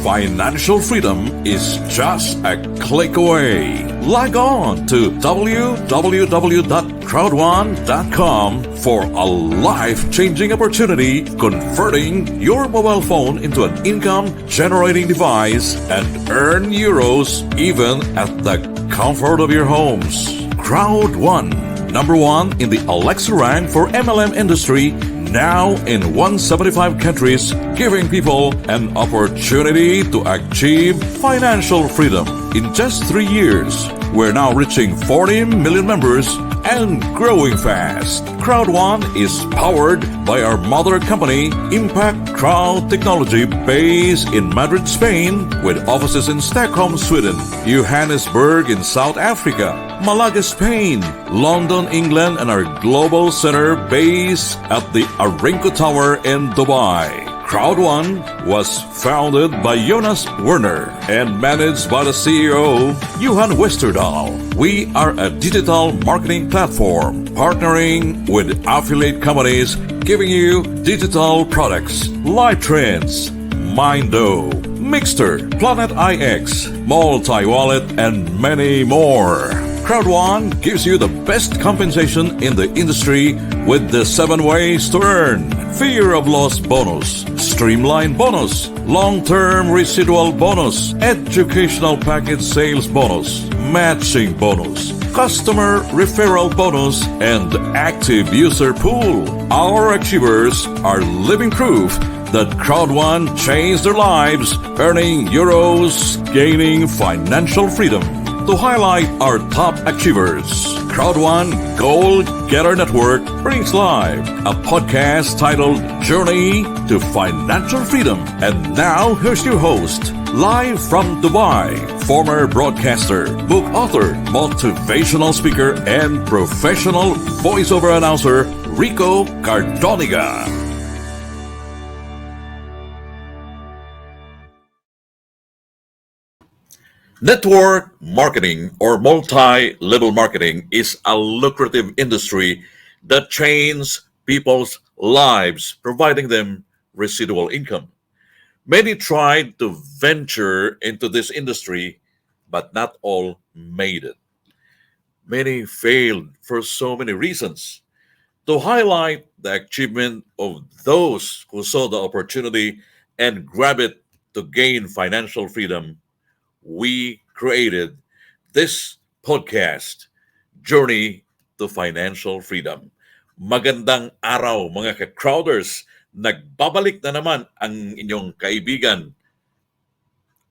Financial freedom is just a click away. Log on to www.crowdone.com for a life-changing opportunity converting your mobile phone into an income-generating device and earn euros even at the comfort of your homes. CrowdOne, number one in the Alexa rank for MLM industry, now in 175 countries, giving people an opportunity to achieve financial freedom. In just 3 years, we're now reaching 40 million members and growing fast. CrowdOne is powered by our mother company, Impact Crowd Technology, based in Madrid, Spain, with offices in Stockholm, Sweden, Johannesburg in South Africa, Malaga, Spain, London, England, and our global center based at the Arinco Tower in Dubai. CrowdOne was founded by Jonas Werner and managed by the CEO, Johan Westerdahl. We are a digital marketing platform partnering with affiliate companies giving you digital products, Live Trends, Mindo, Mixter, Planet IX, Multi-Wallet, and many more. CrowdOne gives you the best compensation in the industry with the 7 ways to earn: fear of loss bonus, streamline bonus, long-term residual bonus, educational package sales bonus, matching bonus, customer referral bonus, and active user pool. Our achievers are living proof that CrowdOne changed their lives, earning euros, gaining financial freedom. To highlight our top achievers, CrowdOne Goal Getter Network brings live a podcast titled Journey to Financial Freedom. And now here's your host, live from Dubai, former broadcaster, book author, motivational speaker, and professional voiceover announcer, Rico Cardoniga. Network marketing or multi-level marketing is a lucrative industry that changes people's lives, providing them residual income. Many tried to venture into this industry, but not all made it. Many failed for so many reasons. To highlight the achievement of those who saw the opportunity and grab it to gain financial freedom, we created this podcast, Journey to Financial Freedom. Magandang araw mga ka-crowders. Nagbabalik na naman ang inyong kaibigan,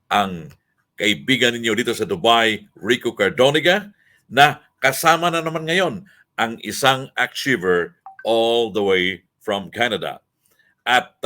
ang kaibigan ninyo dito sa Dubai, Rico Cardoniga, na kasama na naman ngayon ang isang achiever all the way from Canada. At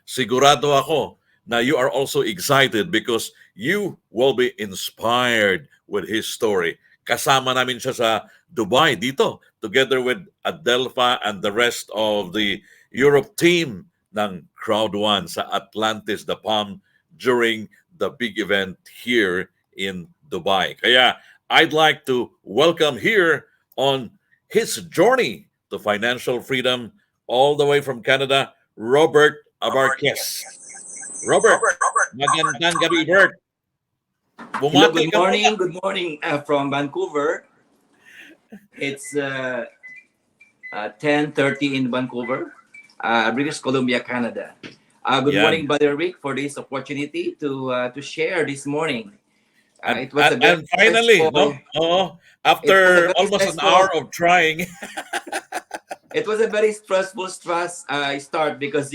sigurado ako na you are also excited because you will be inspired with his story. Kasama namin siya sa Dubai dito, together with Adelpha and the rest of the Europe team ng CrowdOne sa Atlantis, the Palm, during the big event here in Dubai. Kaya I'd like to welcome here on his journey to financial freedom all the way from Canada, Robert Abarquez. Robert, magandang gabi, Bert. Hello, good morning from Vancouver. It's 10:30 in Vancouver, British Columbia, Canada. Good morning, Brother Rick, for this opportunity to share this morning. It was and finally, after almost an hour of trying. It was a very stressful start because,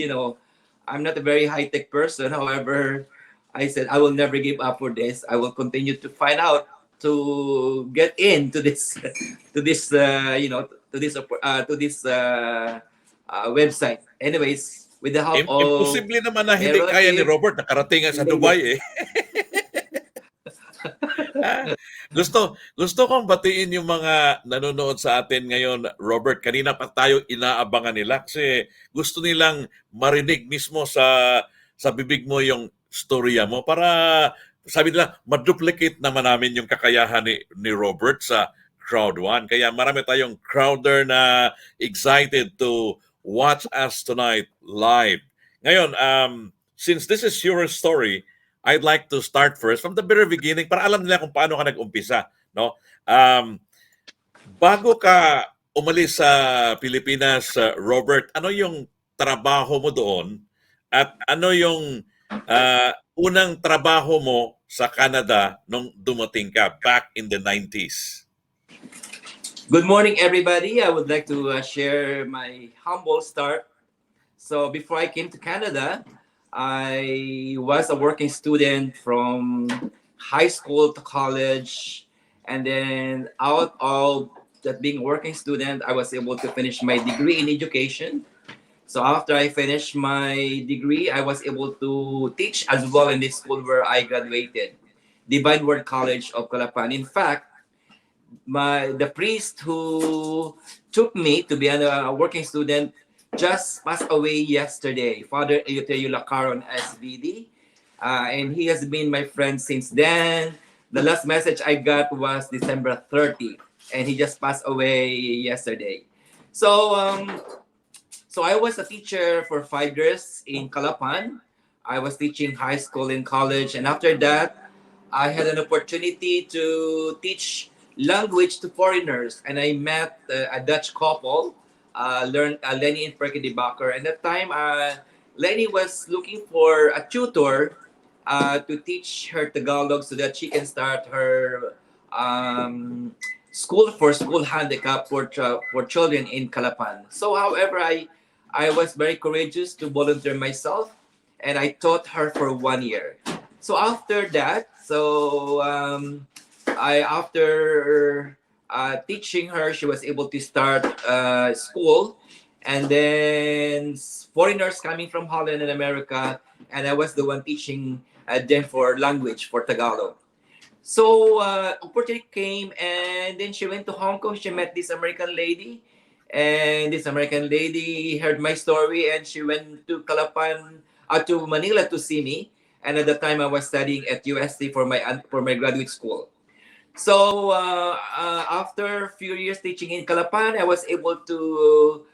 I'm not a very high-tech person. However, I said I will never give up for this. I will continue to find out to get into this website. Anyways, with the help of imposible naman na hindi kaya ni Robert nakarating sa Dubai eh. Gusto kong batiin yung mga nanonood sa atin ngayon, Robert. Kanina pa tayo inaabangan nila kasi gusto nilang marinig mismo sa bibig mo yung storya mo para sabi nila ma-duplicate naman namin yung kakayahan ni Robert sa CrowdOne. Kaya marami tayong crowder na excited to watch us tonight live. Ngayon, since this is your story, I'd like to start first from the very beginning para alam nila kung paano ka nag-umpisa, no? Um, Bago ka umalis sa Pilipinas, Robert, ano yung trabaho mo doon at ano yung unang trabaho mo sa Canada nung dumating ka back in the 90s? Good morning, everybody. I would like to share my humble start. So before I came to Canada, I was a working student from high school to college, and then out of that being a working student, I was able to finish my degree in education. So after I finished my degree, I was able to teach as well in the school where I graduated, Divine Word College of Calapan. In fact, the priest who took me to be a working student just passed away yesterday, Father Eleuterio Lacaron SVD, and he has been my friend since then. The last message I got was December 30, and he just passed away yesterday. So, so I was a teacher for 5 years in Calapan. I was teaching high school and college, and after that, I had an opportunity to teach language to foreigners, and I met a Dutch couple, learned Lenny and Perky de Bakker. And at that time, Lenny was looking for a tutor to teach her Tagalog so that she can start her school handicap for children in Calapan. So, however, I was very courageous to volunteer myself, and I taught her for 1 year. So after that, I after teaching her, she was able to start school, and then foreigners coming from Holland and America, and I was the one teaching them for language for Tagalog. So opportunity came, and then she went to Hong Kong. She met this American lady, and this American lady heard my story, and she went to Calapan, to Manila to see me. And at the time, I was studying at UST for my graduate school. So after a few years teaching in Calapan, I was able to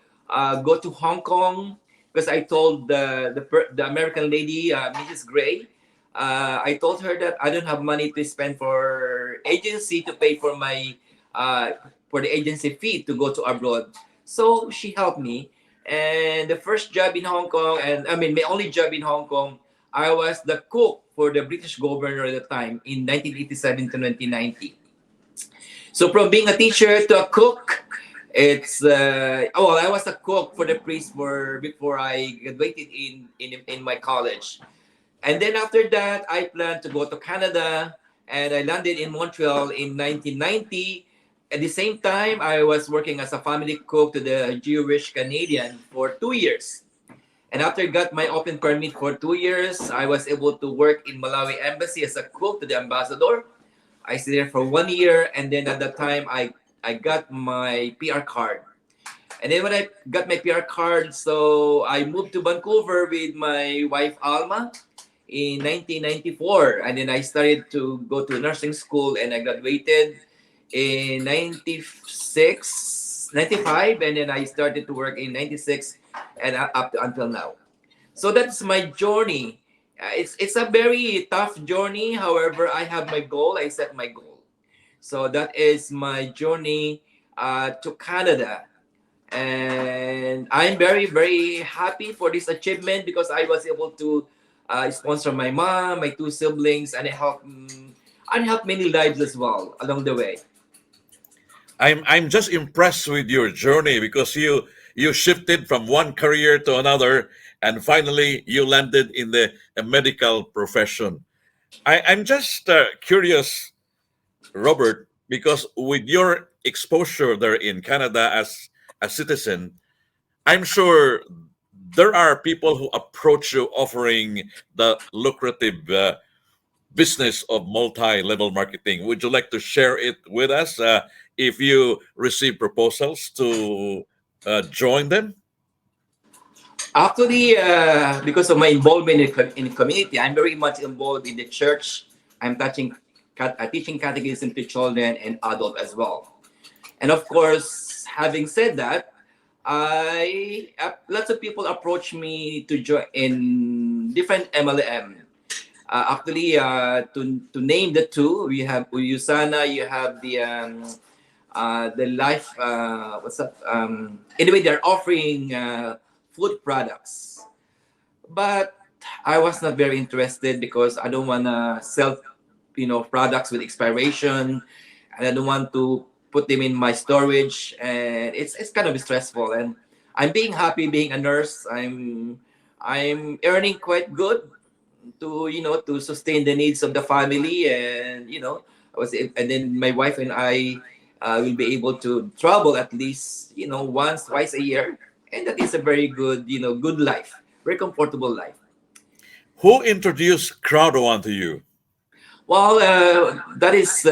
go to Hong Kong because I told the American lady, Mrs. Gray, I told her that I don't have money to spend for agency to pay for the agency fee to go to abroad. So she helped me, and the first job in Hong Kong, and I mean my only job in Hong Kong, I was the cook for the British governor at the time in 1987 to 1990. So from being a teacher to a cook, it's well, I was a cook for the priest before I graduated in my college. And then after that, I planned to go to Canada, and I landed in Montreal in 1990. At the same time, I was working as a family cook to the Jewish Canadian for 2 years. And after I got my open permit for 2 years, I was able to work in Malawi Embassy as a cook to the ambassador. I stayed there for 1 year, and then at that time, I got my PR card. And then when I got my PR card, so I moved to Vancouver with my wife Alma in 1994, and then I started to go to nursing school, and I graduated in 96, 95, and then I started to work in 96 and up to until now. So that's my journey. It's a very tough journey. However, I have my goal. I set my goal. So that is my journey to Canada. And I'm very, very happy for this achievement because I was able to sponsor my mom, my two siblings, and I helped many lives as well along the way. I'm just impressed with your journey because you shifted from one career to another and finally you landed in the medical profession. I'm just curious, Robert, because with your exposure there in Canada as a citizen, I'm sure there are people who approach you offering the lucrative business of multi-level marketing. Would you like to share it with us if you receive proposals to join them? Actually, because of my involvement in the community, I'm very much involved in the church. I'm teaching catechism to children and adults as well. And of course, having said that, lots of people approach me to join in different MLM. Actually, to name the two, we have Uyusana, you have the life, what's that? Anyway, they're offering food products. But I was not very interested because I don't want to sell, products with expiration, and I don't want to put them in my storage, and it's kind of stressful. And I'm being happy being a nurse. I'm earning quite good to sustain the needs of the family, and and then my wife and I will be able to travel at least once twice a year, and that is a very good good life, very comfortable life. Who introduced Crowd One to you? Well, that is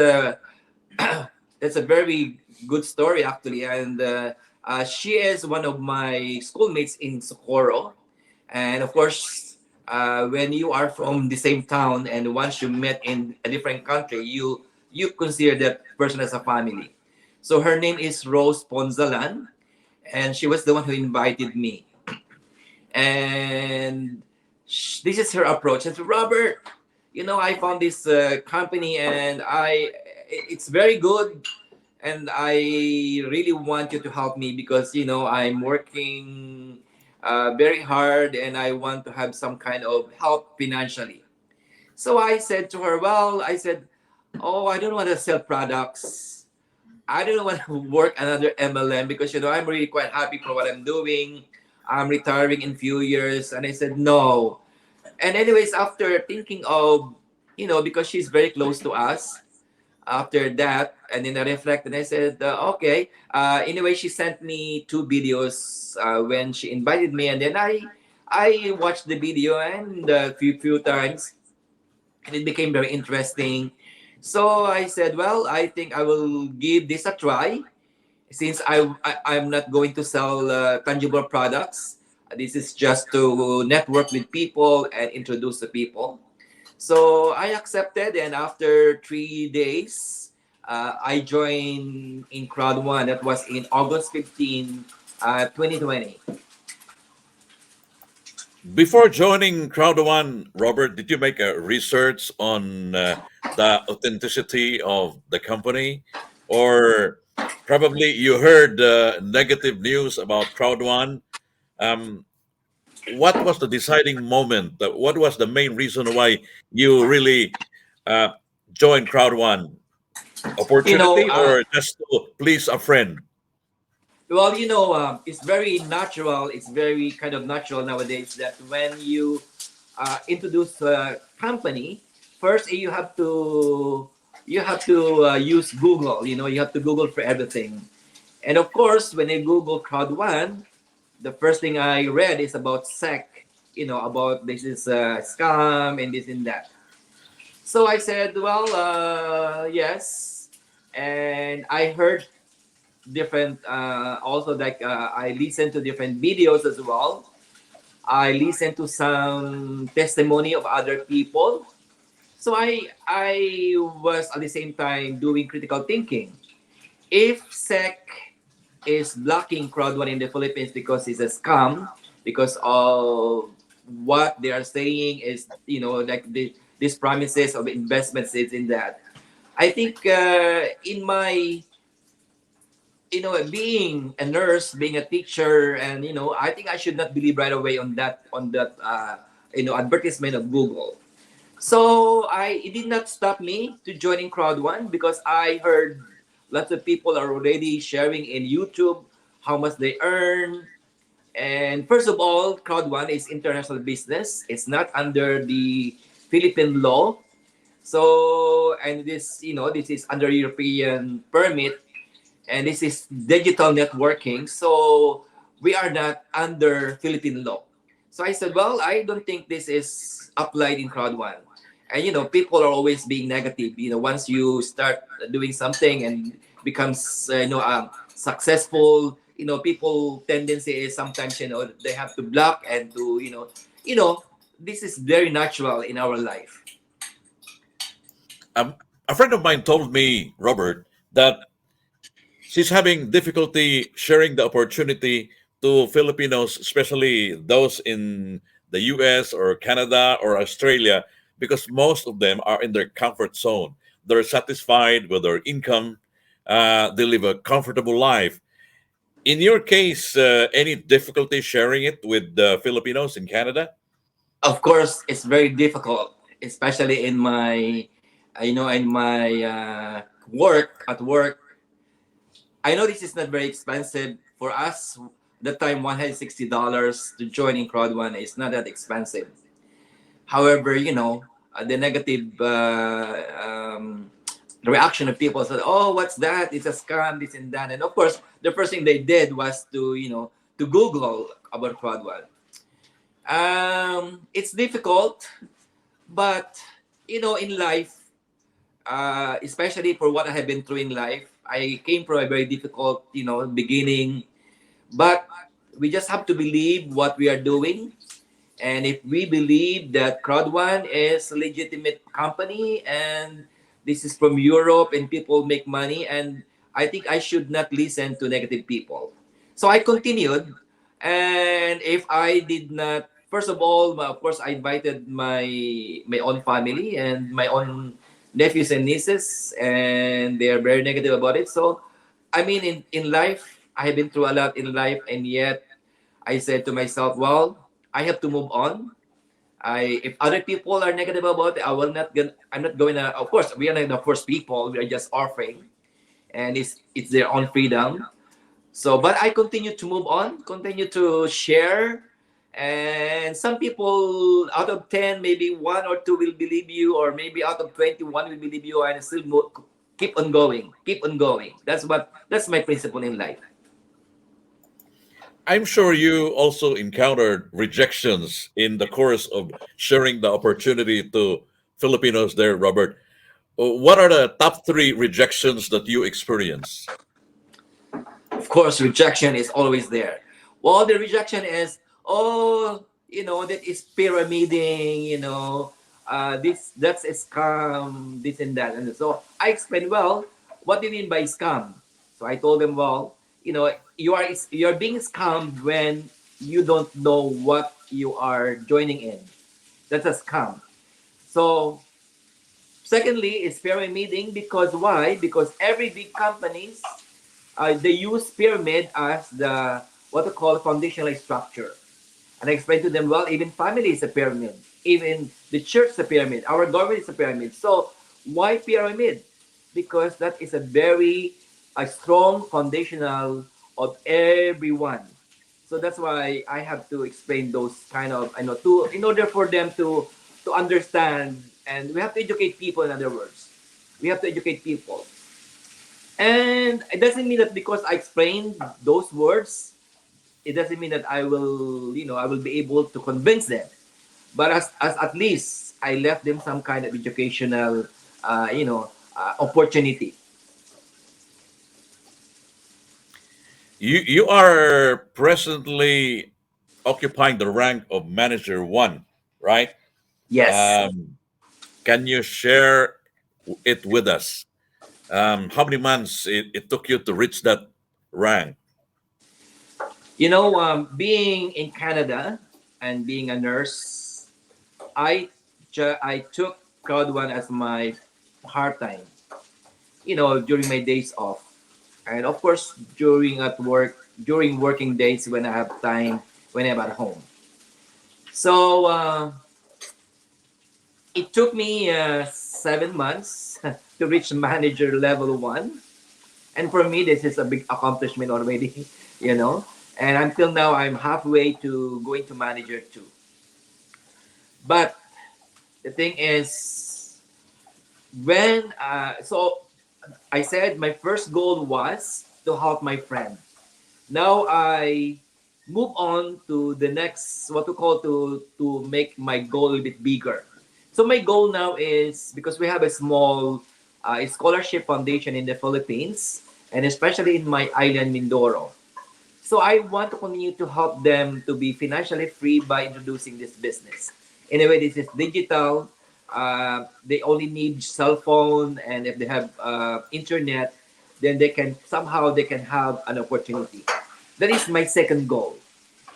that's a very good story actually, and she is one of my schoolmates in Socorro, and of course, when you are from the same town and once you met in a different country, you consider that person as a family. So her name is Rose Ponzalan, and she was the one who invited me, and this is her approach. And Robert, I found this company, and it's very good, and I really want you to help me because I'm working very hard, and I want to have some kind of help financially. So I said to her, well, I said, oh, I don't want to sell products. I don't want to work another MLM because I'm really quite happy for what I'm doing. I'm retiring in few years, and I said no. And anyways, after thinking of, because she's very close to us, after that, and then I reflected, and I said, okay. Anyway, she sent me two videos when she invited me, and then I watched the video and a few times, and it became very interesting. So I said, well, I think I will give this a try since I'm not going to sell tangible products. This is just to network with people and introduce the people. So I accepted, and after 3 days, I joined in Crowd One. That was in August 15, 2020. Before joining Crowd One, Robert, did you make a research on the authenticity of the company, or probably you heard negative news about Crowd One? Um, what was the deciding moment? What was the main reason why you really uh, joined Crowd One? You know, Opportunity or just to please a friend? well, it's very natural. It's very kind of natural nowadays that when you introduce a company, first you have to use Google. You have to Google for everything. And of course, when I Google Crowd One, the first thing I read is about SEC, about this is a scam and this and that. So I said, well, yes. And I heard different, also like I listened to different videos as well. I listened to some testimony of other people. So I was at the same time doing critical thinking. If SEC is blocking crowd one in the Philippines because it's a scam, because of what they are saying is, like these promises of investments is in that. I think in my, being a nurse, being a teacher, and I think I should not believe right away on that advertisement of Google. So it did not stop me to joining Crowd One because I heard lots of people are already sharing in YouTube how much they earn. And first of all, Crowd One is international business. It's not under the Philippine law. So and this is under European permit, and this is digital networking. So we are not under Philippine law. So I said, well, I don't think this is applied in Crowd One. And people are always being negative. Once you start doing something and becomes successful, people tendency is sometimes they have to block and to you know this is very natural in our life. Um, a friend of mine told me, Robert, that she's having difficulty sharing the opportunity to Filipinos, especially those in the US or Canada or Australia, because most of them are in their comfort zone. They're satisfied with their income. They live a comfortable life. In your case, any difficulty sharing it with the Filipinos in Canada? Of course, it's very difficult, especially in my, in my work at work. I know this is not very expensive for us. The time $160 to join in crowd one is not that expensive. However, the negative reaction of people said, "Oh, what's that? It's a scam, this and that." And of course, the first thing they did was to to Google about crowd one. It's difficult, but in life, especially for what I have been through in life, I came from a very difficult beginning, but we just have to believe what we are doing. And if we believe that crowd one is a legitimate company and this is from Europe and people make money, and I think I should not listen to negative people. So I continued, and if I did not, first of all, of course, I invited my own family and my own nephews and nieces, and they are very negative about it. So, I mean, in life, I have been through a lot in life, and yet I said to myself, well, I have to move on. I If other people are negative about it, I'm not going to. Of course, we are not the first people. We are just offering, and it's their own freedom. So, but I continue to move on, continue to share, and some people out of 10, maybe one or two will believe you, or maybe out of 21 will believe you, and still keep on going, keep on going. That's my principle in life. I'm sure you also encountered rejections in the course of sharing the opportunity to Filipinos there, Robert. What are the top three rejections that you experienced? Of course, rejection is always there. Well, the rejection is, oh, that is pyramiding, that's a scam, this and that. And so I explained, well, what do you mean by scam? So I told them, well, you're being scammed when you don't know what you are joining in. That's a scam. So secondly, it's pyramiding because why? Because every big companies they use pyramid as the what we call foundational structure. And I explained to them, well, even family is a pyramid, even the church is a pyramid, our government is a pyramid. So why pyramid? Because that is a strong foundational of everyone. So that's why I have to explain those kind of to in order for them to understand, and we have to educate people. In other words, we have to educate people. And it doesn't mean that because I explained those words, it doesn't mean that I will be able to convince them. But as at least I left them some kind of educational, opportunity. You are presently occupying the rank of manager one, right? Yes. Um, can you share it with us? How many months it took you to reach that rank? Being in Canada and being a nurse, I took crowd one as my part time. During my days off, and of course during working days when I have time when I'm at home. So it took me 7 months to reach manager level one, and for me this is a big accomplishment already. you know. And until now, I'm halfway to going to manager two. But the thing is, when so I said my first goal was to help my friend. Now I move on to the next what to call to make my goal a bit bigger. So my goal now is because we have a small scholarship foundation in the Philippines, and especially in my island Mindoro. So I want to continue to help them to be financially free by introducing this business. Anyway, this is digital. They only need cell phone, and if they have internet, then they can have an opportunity. That is my second goal.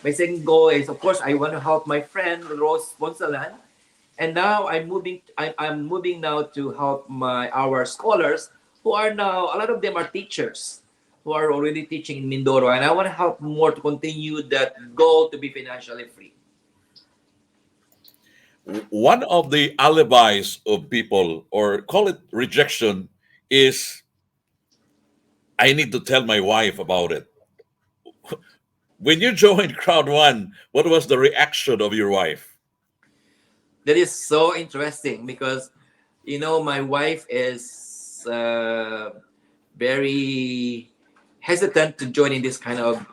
My second goal is, of course, I want to help my friend Rose Ponsalan. And now I'm moving now to help our scholars who are now, a lot of them are teachers who are already teaching in Mindoro, and I want to help more to continue that goal to be financially free. One of the alibis of people, or call it rejection, is I need to tell my wife about it. When you joined Crowd One, what was the reaction of your wife? That is so interesting because, my wife is very hesitant to join in this kind of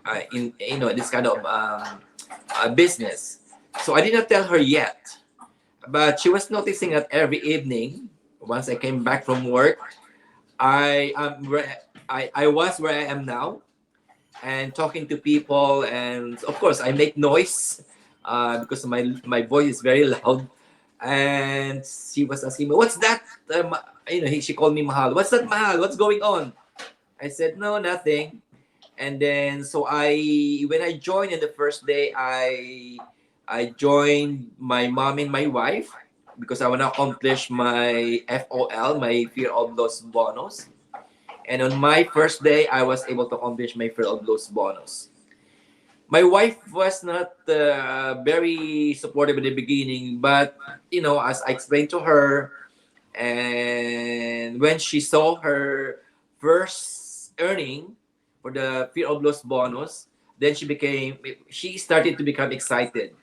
business. So I did not tell her yet, but she was noticing that every evening, once I came back from work, I was where I am now, and talking to people, and of course I make noise because my voice is very loud. And she was asking me, "What's that?" She called me Mahal. "What's that, Mahal? What's going on?" I said, "No, nothing." And then so when I joined in the first day, I joined my mom and my wife because I want to accomplish my FOL, my fear of loss bonus. And on my first day, I was able to accomplish my fear of loss bonus. My wife was not very supportive in the beginning, but as I explained to her, and when she saw her first earning for the fear of loss bonus, then she started to become excited.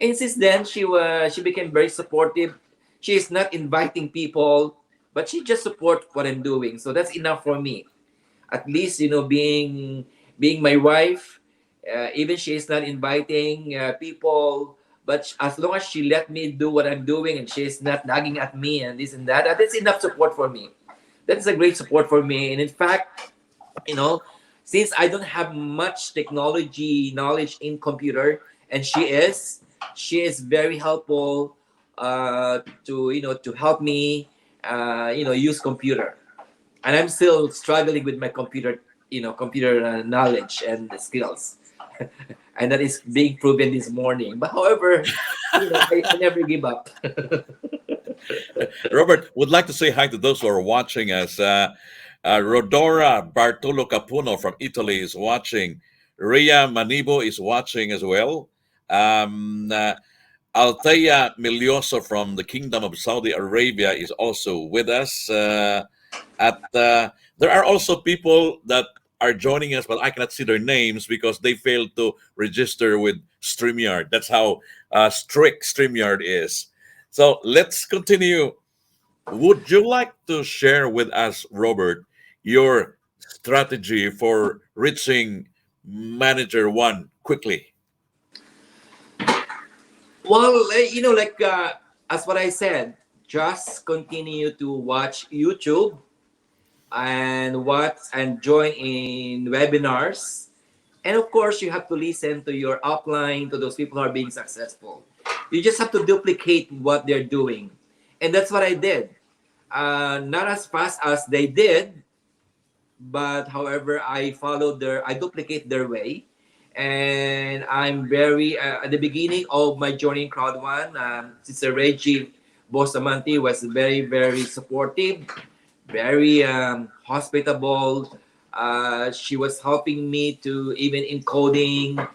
And since then, she became very supportive. She is not inviting people, but she just support what I'm doing. So that's enough for me. At least being my wife, even she is not inviting people, but as long as she let me do what I'm doing and she's not nagging at me and this and that, that's enough support for me. That's a great support for me. And in fact, you know since I don't have much technology knowledge in computer, and she is very helpful to help me use computer. And I'm still struggling with my computer knowledge and skills, and that is being proven this morning. But however, I never give up. Robert, would like to say hi to those who are watching us. Rodora Bartolo Capuno from Italy is watching. Ria Manibo is watching as well. Um, uh, Althea Milioso from the Kingdom of Saudi Arabia is also with us. There are also people that are joining us, but I cannot see their names because they failed to register with StreamYard. That's how strict StreamYard is. So let's continue. Would you like to share with us, Robert, your strategy for reaching Manager One quickly? Well, as what I said, just continue to watch YouTube and join in webinars. And of course, you have to listen to your upline, to those people who are being successful. You just have to duplicate what they're doing. And that's what I did. Not as fast as they did, but however, I duplicate their way. And I'm very, at the beginning of my journey in Crowd One, Sister Reggie Bosamanti was very, very supportive, very hospitable. She was helping me to even encoding.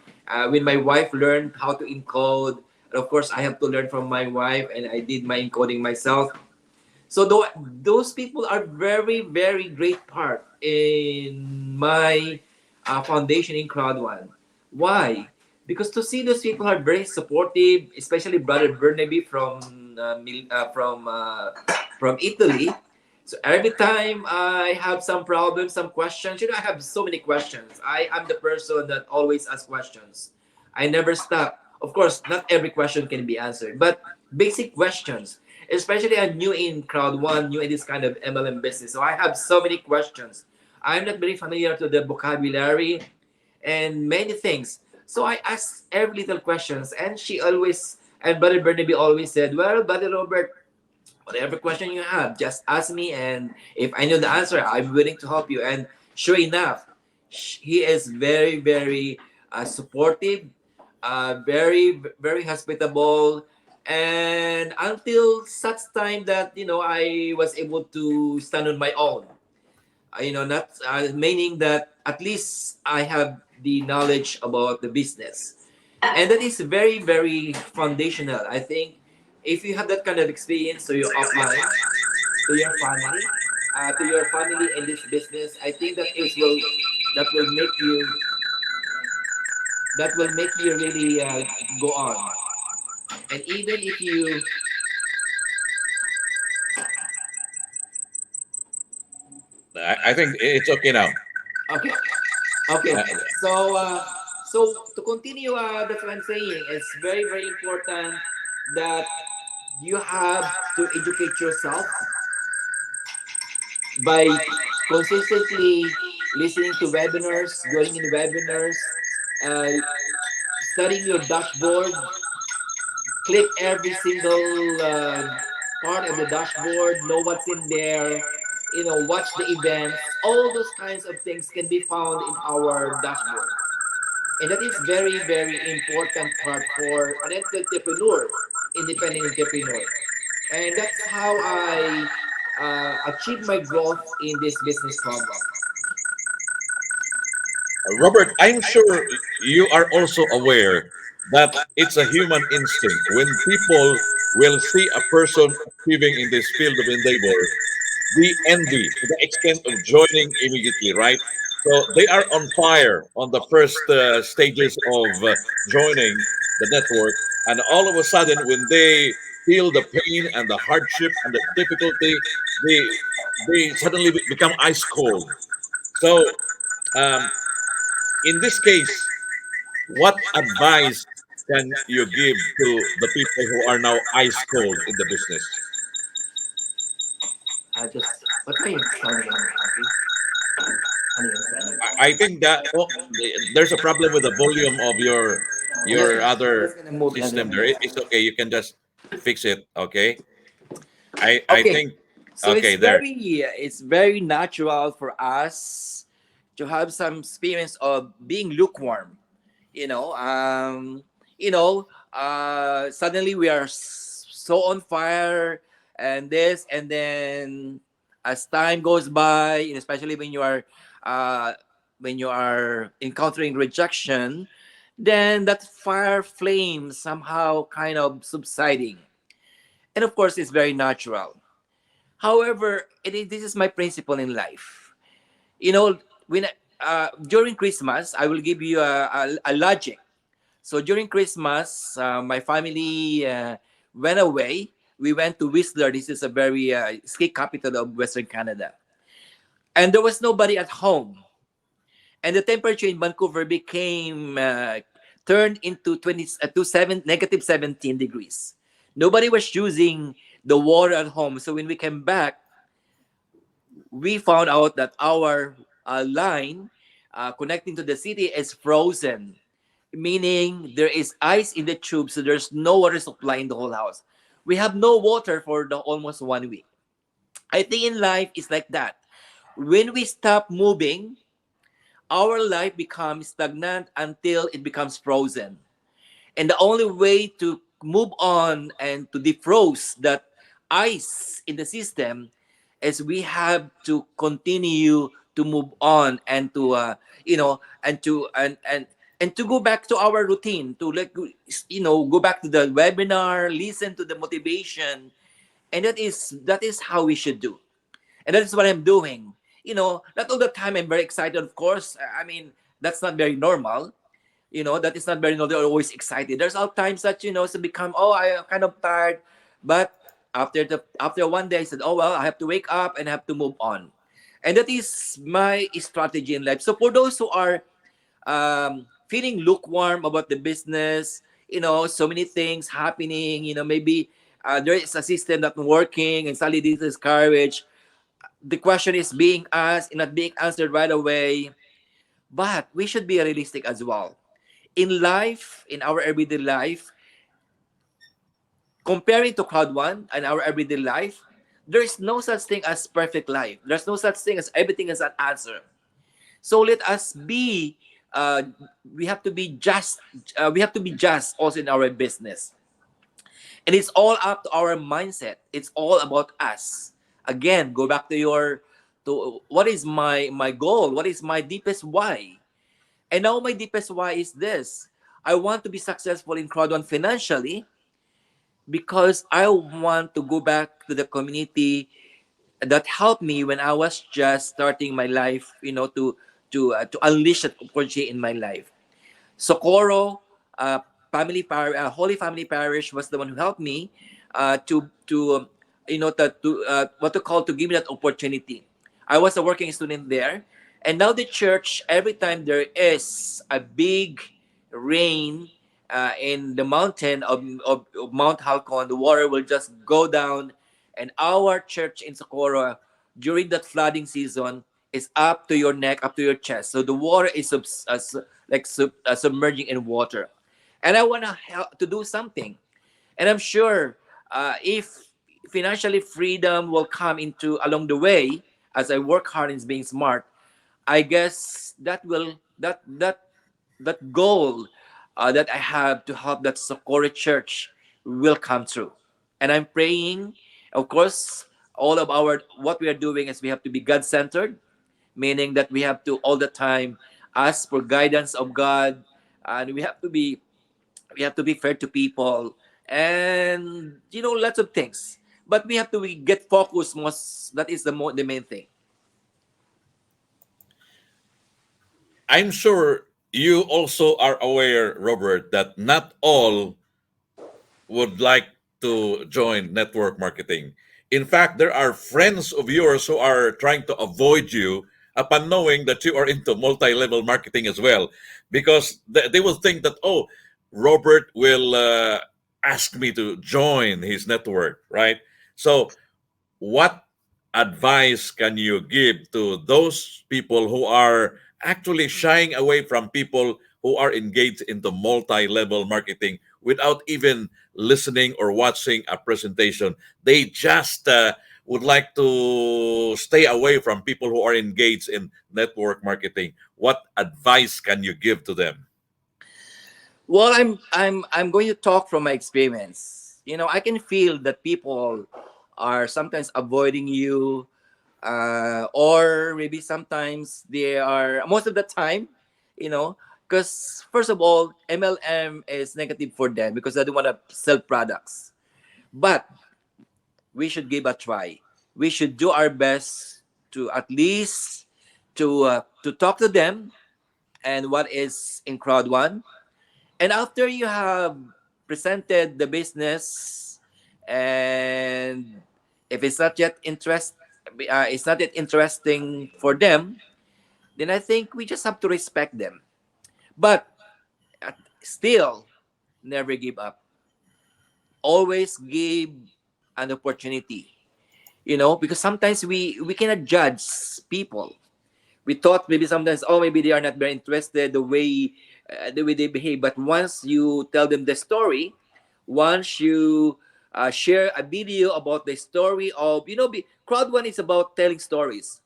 When my wife learned how to encode, and of course, I have to learn from my wife, and I did my encoding myself. So those people are very, very great part in my foundation in Crowd One. Why? Because to see those people are very supportive, especially Brother Bernabe from Italy. So every time I have some problems, some questions, I have so many questions. I am the person that always asks questions. I never stop. Of course, not every question can be answered, but basic questions. Especially I'm new in Crowd One, new in this kind of MLM business. So I have so many questions. I'm not very familiar to the vocabulary and many things. So I asked every little questions, and Brother Bernabe always said, "Well, Brother Robert, whatever question you have, just ask me, and if I know the answer, I'm willing to help you." And sure enough, he is very, very supportive, very, very hospitable, And until such time that I was able to stand on my own, not meaning that at least I have the knowledge about the business, and that is very very foundational. I think if you have that kind of experience, so you apply to your family, in this business, I think that will make you really go on. And even if you I think it's okay now. okay, okay, Uh, so to continue, that's what I'm saying. It's very very important that you have to educate yourself by consistently listening to webinars, going in webinars, uh, studying your dashboard, click every single part of the dashboard, know what's in there, watch the events. All those kinds of things can be found in our dashboard. And that is very, very important part for an entrepreneur, independent entrepreneur. And that's how I achieve my growth in this business program. Robert, I'm sure you are also aware that it's a human instinct when people will see a person achieving in this field of endeavor, the envy to the extent of joining immediately, right? So they are on fire on the first stages of joining the network, and all of a sudden, when they feel the pain and the hardship and the difficulty, they suddenly become ice cold. So, um, in this case, what advice can you give to the people who are now ice cold in the business? I just, what are you sounding on, Happy? Ano yun sa ano? I think that there's a problem with the volume of your I'm other just gonna move it. system there. It's okay. You can just fix it. Okay. I Okay, think so okay there. it's very natural for us to have some experience of being lukewarm. You know, um, suddenly we are so on fire, and this, and then as time goes by, and especially uh, when you are encountering rejection, then that fire flame somehow kind of subsiding, and of course, it's very natural. However, this is my principle in life. You know, when during Christmas, I will give you a logic. So during Christmas, my family went away. We went to Whistler. This is a very ski capital of Western Canada, and there was nobody at home. And the temperature in Vancouver became turned into 20 to 17 degrees. Nobody was using the water at home. So when we came back, we found out that our line connecting to the city is frozen, meaning there is ice in the tube, so there's no water supply in the whole house. We have no water for the almost 1 week. I think in life it's like that. When we stop moving, our life becomes stagnant until it becomes frozen. And the only way to move on and to defrost that ice in the system is we have to continue to move on and to and to and to go back to our routine, to go back to the webinar, listen to the motivation, and that is how we should do. And that is what I'm doing. Not all the time I'm very excited, of course. I mean, that's not very normal. That is not very normal. They're always excited. There's all times that to become, oh, I am kind of tired. But after one day, I said, oh well, I have to wake up and I have to move on. And that is my strategy in life. So for those who are feeling lukewarm about the business, so many things happening, maybe there is a system not working and suddenly this is courage. The question is being asked and not being answered right away. But we should be realistic as well. In life, in our everyday life, comparing to crowd one and our everyday life, there is no such thing as perfect life. There's no such thing as everything is an answer. So let us be. We have to be just. We have to be just also in our business. And it's all up to our mindset. It's all about us. Again, go back to your to what is my goal? What is my deepest why? And now my deepest why is this. I want to be successful in crowd one financially because I want to go back to the community that helped me when I was just starting my life, to unleash that opportunity in my life. Socorro Holy Family Parish was the one who helped me what to call to give me that opportunity. I was a working student there, and now the church, every time there is a big rain in the mountain of Mount Halcon, the water will just go down, and our church in Socorro during that flooding season is up to your neck, up to your chest. So the water is submerging in water, and I want to help to do something. And I'm sure if financially freedom will come into along the way as I work hard in being smart, I guess that goal that I have to help that Socorro Church will come true. And I'm praying, of course, all of our what we are doing is we have to be God centered, meaning that we have to all the time ask for guidance of God, and we have to be fair to people, and lots of things. But we have to get focused. Most that is the main thing. I'm sure you also are aware, Robert, that not all would like to join network marketing. In fact, there are friends of yours who are trying to avoid you upon knowing that you are into multi-level marketing as well, because they will think that, oh, Robert will ask me to join his network, right? So what advice can you give to those people who are actually shying away from people who are engaged into multi-level marketing without even listening or watching a presentation? They just would like to stay away from people who are engaged in network marketing. What advice can you give to them? Well, I'm going to talk from my experience. I can feel that people are sometimes avoiding you, or maybe sometimes they are most of the time, because first of all, MLM is negative for them because they don't want to sell products. But we should give a try. We should do our best to at least to talk to them and what is in crowd one. And after you have presented the business, and if it's not yet interesting for them, then I think we just have to respect them. But still, never give up. Always give an opportunity. Because sometimes we cannot judge people. We thought maybe sometimes, oh, maybe they are not very interested the way they behave. But once you tell them the story, once you share a video about the story of, crowd one is about telling stories.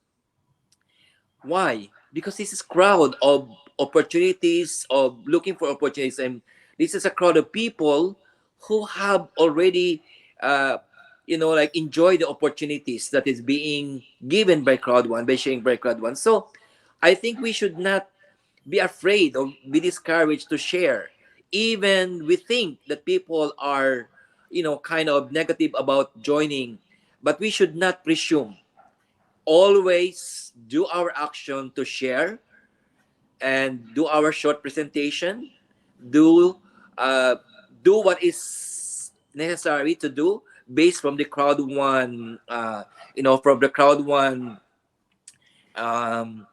Why? Because this is crowd of opportunities, of looking for opportunities, and this is a crowd of people who have already, like enjoy the opportunities that is being given by crowd one, by sharing by crowd one. So, I think we should not be afraid or be discouraged to share. Even we think that people are, kind of negative about joining, but we should not presume. Always do our action to share and do our short presentation. Do uh, do what is necessary to do based from the crowd one, from the crowd one um,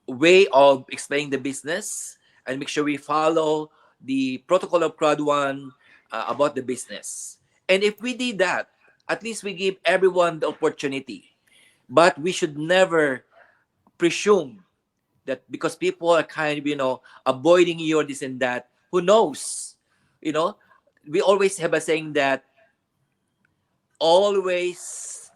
way of explaining the business, and make sure we follow the protocol of crowd one about the business. And if we did that, at least we give everyone the opportunity. But we should never presume that because people are kind of, avoiding you or this and that, who knows? You know, we always have a saying that always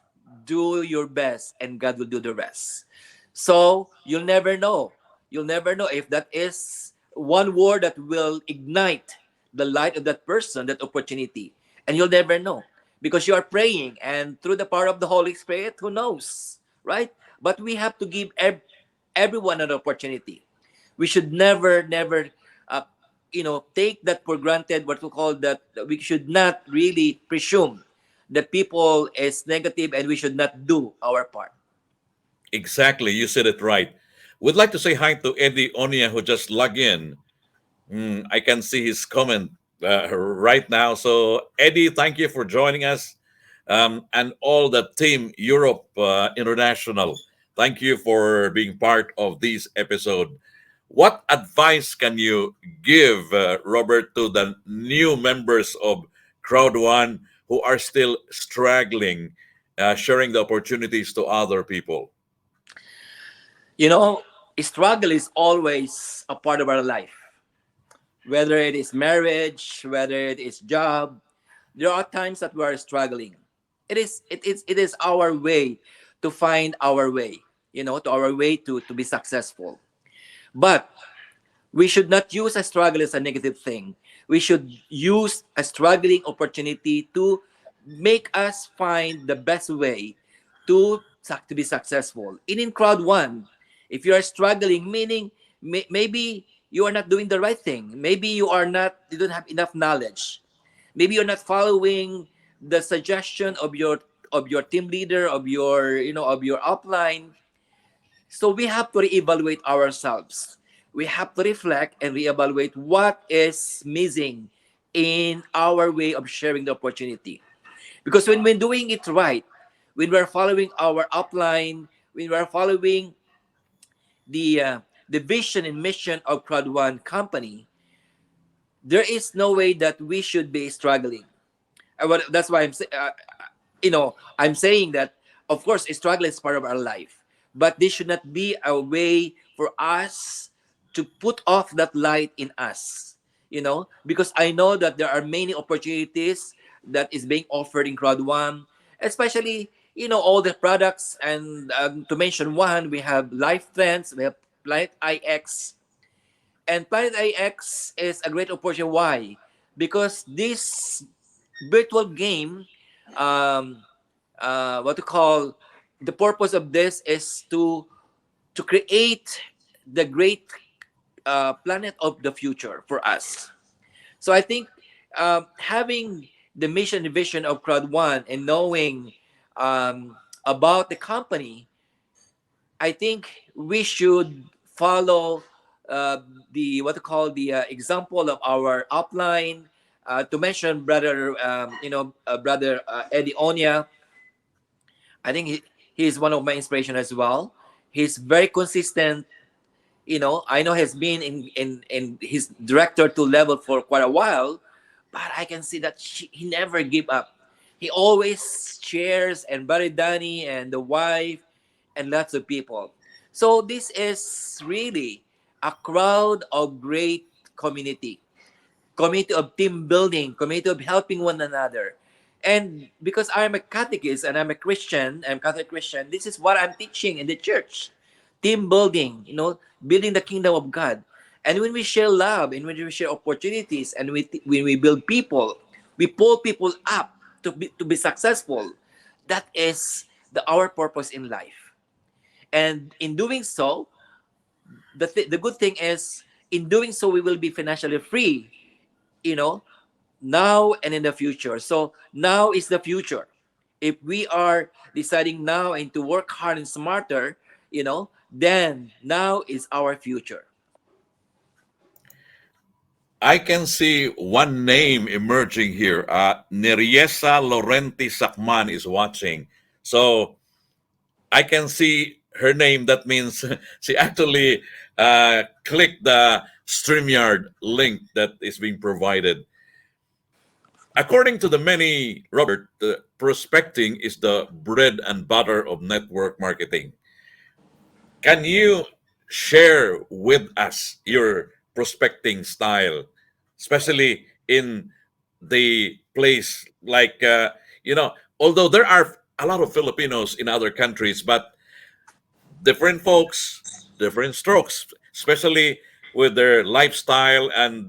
do your best and God will do the rest. So you'll never know. You'll never know if that is one word that will ignite the light of that person, that opportunity. and you'll never know because you are praying, and through the power of the Holy Spirit, who knows, right? But we have to give everyone an opportunity. We should never, uh, take that for granted. What we call that we should not really presume that people is negative, and we should not do our part. Exactly, you said it right. Would like to say hi to Eddie Onia who just logged in. I can see his comment right now. So, Eddie, thank you for joining us, and all the team Europe International. Thank you for being part of this episode. What advice can you give, Robert, to the new members of Crowd One who are still struggling, sharing the opportunities to other people? You know, struggle is always a part of our life, whether it is marriage, whether it is job. There are times that we are struggling. It is our way to find our way, to our way to be successful. But we should not use a struggle as a negative thing. We should use a struggling opportunity to make us find the best way to be successful. In crowd one, if you are struggling, meaning maybe you are not doing the right thing. Maybe you don't have enough knowledge. Maybe you're not following the suggestion of your team leader, of your upline. So we have to reevaluate ourselves. We have to reflect and reevaluate what is missing in our way of sharing the opportunity. Because when we're doing it right, when we're following our upline, when we're following the uh, the vision and mission of Crowd One Company, there is no way that we should be struggling. That's why I'm saying that, of course, a struggle is part of our life, but this should not be a way for us to put off that light in us. Because I know that there are many opportunities that is being offered in Crowd One, especially all the products. And to mention one, we have Life Trends, we have Planet IX, and Planet IX is a great opportunity. Why? Because this virtual game, um, what to call, the purpose of this is to create the great planet of the future for us. So I think having the mission and vision of Crowd One and knowing about the company, I think we should follow uh, the what to call the example of our upline. To mention brother Eddie Onia, I think he is one of my inspiration as well. He's very consistent. I know he's been in his director to level for quite a while, but I can see that he never give up. He always shares, and Barry Danny and the wife and lots of people. So this is really a crowd of great community, community of team building, community of helping one another. And because I'm a catechist and I'm Catholic Christian, this is what I'm teaching in the church. Team building, building the kingdom of God. And when we share love and when we share opportunities and when we build people, we pull people up to be successful. That is our purpose in life. And in doing so, the good thing is, in doing so, we will be financially free, you know, now and in the future. So now is the future. If we are deciding now and to work hard and smarter, then now is our future. I can see one name emerging here. Neriesa Laurenti Sakman is watching. So I can see her name. That means she actually clicked the StreamYard link that is being provided. According to the many, Robert, prospecting is the bread and butter of network marketing. Can you share with us your prospecting style, especially in the place like, although there are a lot of Filipinos in other countries, but different folks, different strokes, especially with their lifestyle and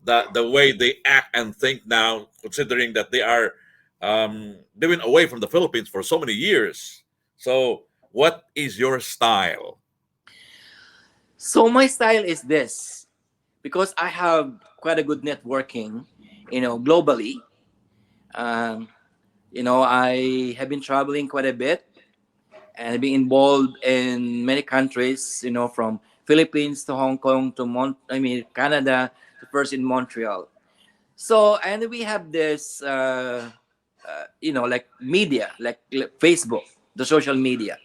the way they act and think now, considering that they've been away from the Philippines for so many years. So, what is your style? So my style is this, because I have quite a good networking, globally. Um, I have been traveling quite a bit and being involved in many countries, from Philippines to Hong Kong to Canada to first in Montreal. So, and we have this, like media, like Facebook, the social media.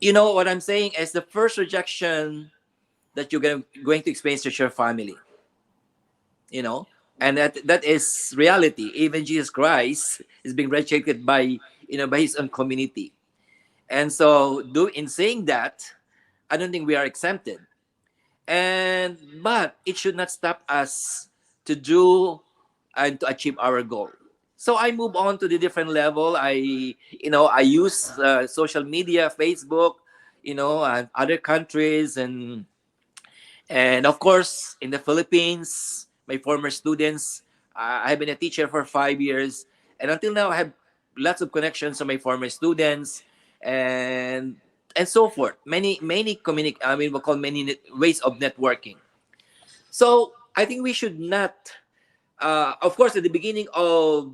You know what I'm saying is the first rejection that you're going to experience is your family, you know, and that is reality. Even Jesus Christ is being rejected by his own community. And so, in saying that, I don't think we are exempted. But it should not stop us to do and to achieve our goal. So I move on to the different level. I use social media, Facebook, and other countries, and of course in the Philippines, my former students. I've been a teacher for 5 years, and until now I have lots of connections to my former students, and and so forth. Many we call many ways of networking. So I think we should not. Of course, at the beginning of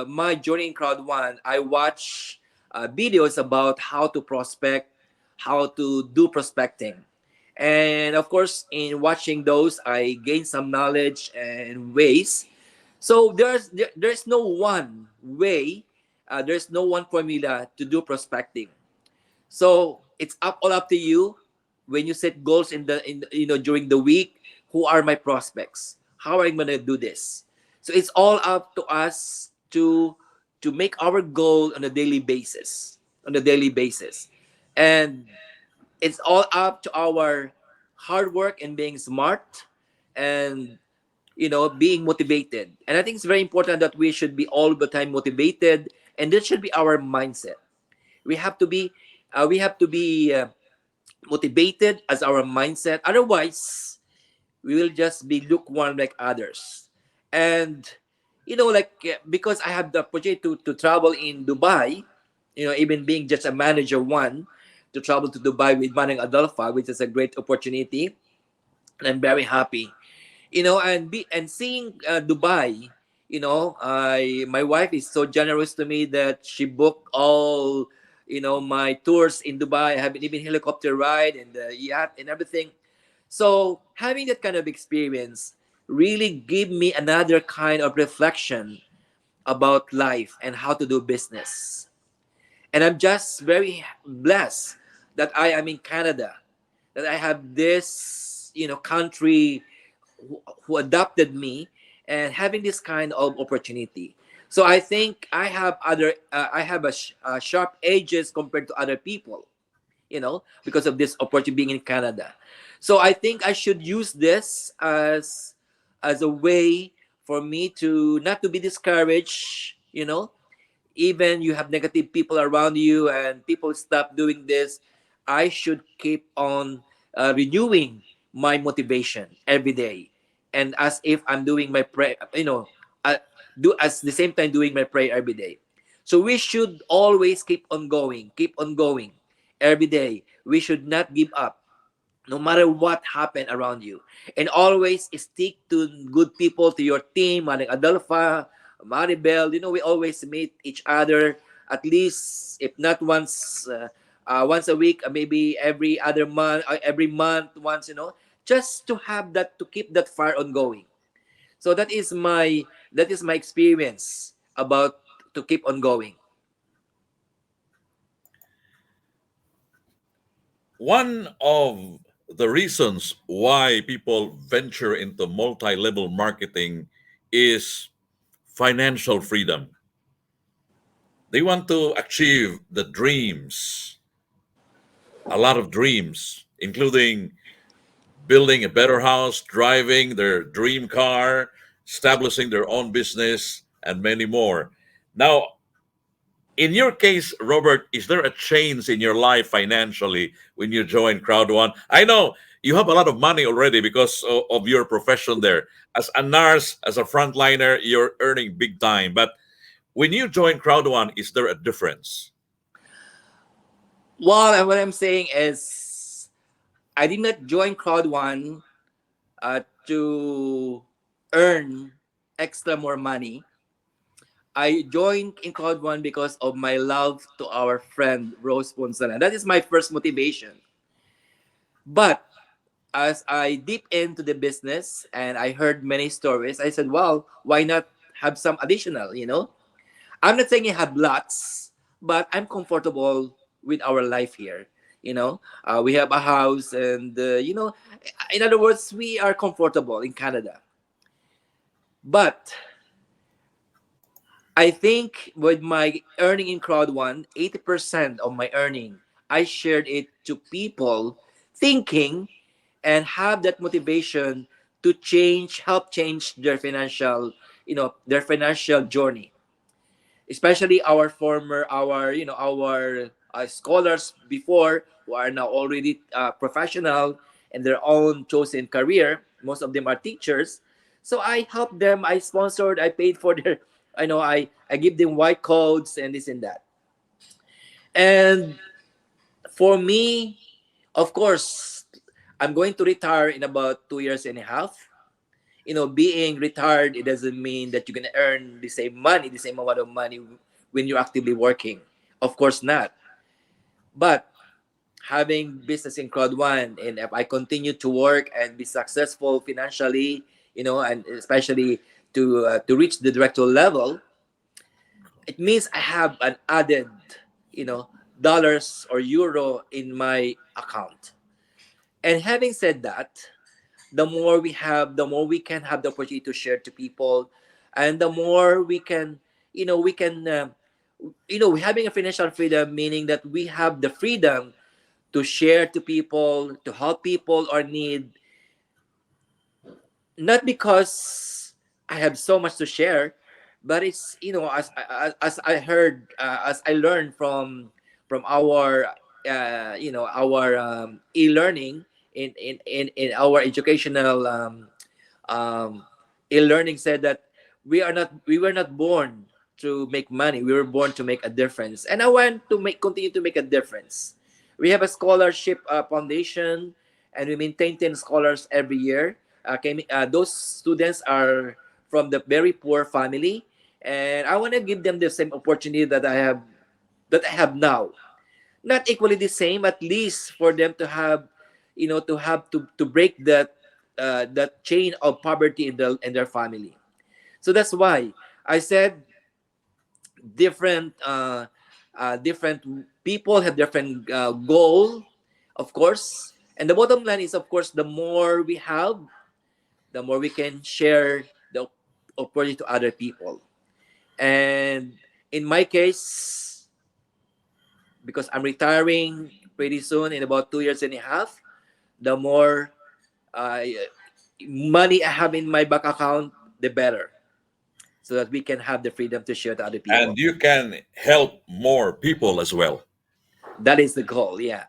my journey in Crowd One, I watch videos about how to prospect, how to do prospecting. And of course, in watching those, I gain some knowledge and ways. So there's no one way, there's no one formula to do prospecting. So it's all up to you when you set goals during the week. Who are my prospects? How are I gonna do this? So it's all up to us to make our goal on a daily basis. On a daily basis. And it's all up to our hard work and being smart and being motivated. And I think it's very important that we should be all the time motivated, and that should be our mindset. We have to be motivated as our mindset. Otherwise, we will just be lukewarm like others. And because I have the opportunity to travel in Dubai, even being just a manager one, to travel to Dubai with Manang Adolfa, which is a great opportunity, and I'm very happy. And seeing Dubai. I My wife is so generous to me that she booked all my tours in Dubai. I have even helicopter ride and the yacht and everything. So having that kind of experience really gave me another kind of reflection about life and how to do business. And I'm just very blessed that I am in Canada, that I have this country who adopted me and having this kind of opportunity. So I think I have a sharp edges compared to other people, because of this opportunity being in Canada. So I think I should use this as a way for me to not to be discouraged, even you have negative people around you and people stop doing this. I should keep on renewing my motivation every day, and as if I'm doing my prayer, do as the same time doing my prayer every day. So we should always keep on going every day. We should not give up no matter what happened around you, and always stick to good people, to your team, Maring Adolfa, Maribel. We always meet each other at least, if not once a week, maybe every other month, every month once, just to have that, to keep that fire ongoing. So that is my experience about to keep on going. One of the reasons why people venture into multi level marketing is financial freedom. They want to achieve the dreams, a lot of dreams, including building a better house, driving their dream car, establishing their own business, and many more. Now, In your case, Robert, is there a change in your life financially when you join Crowd One? I know you have a lot of money already because of your profession there. As a nurse, as a frontliner, you're earning big time. But when you join Crowd One, is there a difference? Well, and what I'm saying is, I did not join Crowd One to earn extra more money. I joined in Crowd One because of my love to our friend Rose Ponsalan. That is my first motivation. But as I deep into the business and I heard many stories, I said, well, why not have some additional, I'm not saying I have lots, but I'm comfortable with our life here. We have a house, and in other words, we are comfortable in Canada. But I think with my earning in Crowd One, 80% of my earning, I shared it to people thinking and have that motivation to help change their financial journey, especially our scholars before, who are now already professional in their own chosen career. Most of them are teachers. So I helped them. I sponsored. I paid for their. I give them white codes and this and that. And for me, of course, I'm going to retire in about 2 years and a half. Being retired, it doesn't mean that you're gonna earn the same money, the same amount of money when you're actively working. Of course not. But having business in Crowd One, and if I continue to work and be successful financially, and especially to reach the director level, it means I have an added, you know, dollars or euro in my account. And having said that, the more we have, the more we can have the opportunity to share to people, and the more we can, we can, we're having a financial freedom, meaning that we have the freedom to share to people, to help people or need, not because I have so much to share, but it's, as I heard, as I learned from our our e-learning in our educational um, e-learning, said that we were not born to make money. We were born to make a difference, and I want to continue to make a difference. We have a scholarship foundation, and we maintain 10 scholars every year. Those students are from the very poor family, and I want to give them the same opportunity that I have now. Not equally the same, at least for them to have, to break that chain of poverty in their family. So that's why I said different different people have different goal, of course. And the bottom line is, of course, the more we have, the more we can share the opportunity to other people. And in my case, because I'm retiring pretty soon in about 2 years and a half, the more uh, money I have in my bank account, the better, so that we can have the freedom to share to other And people. you can help more people as well. That is the goal, yeah.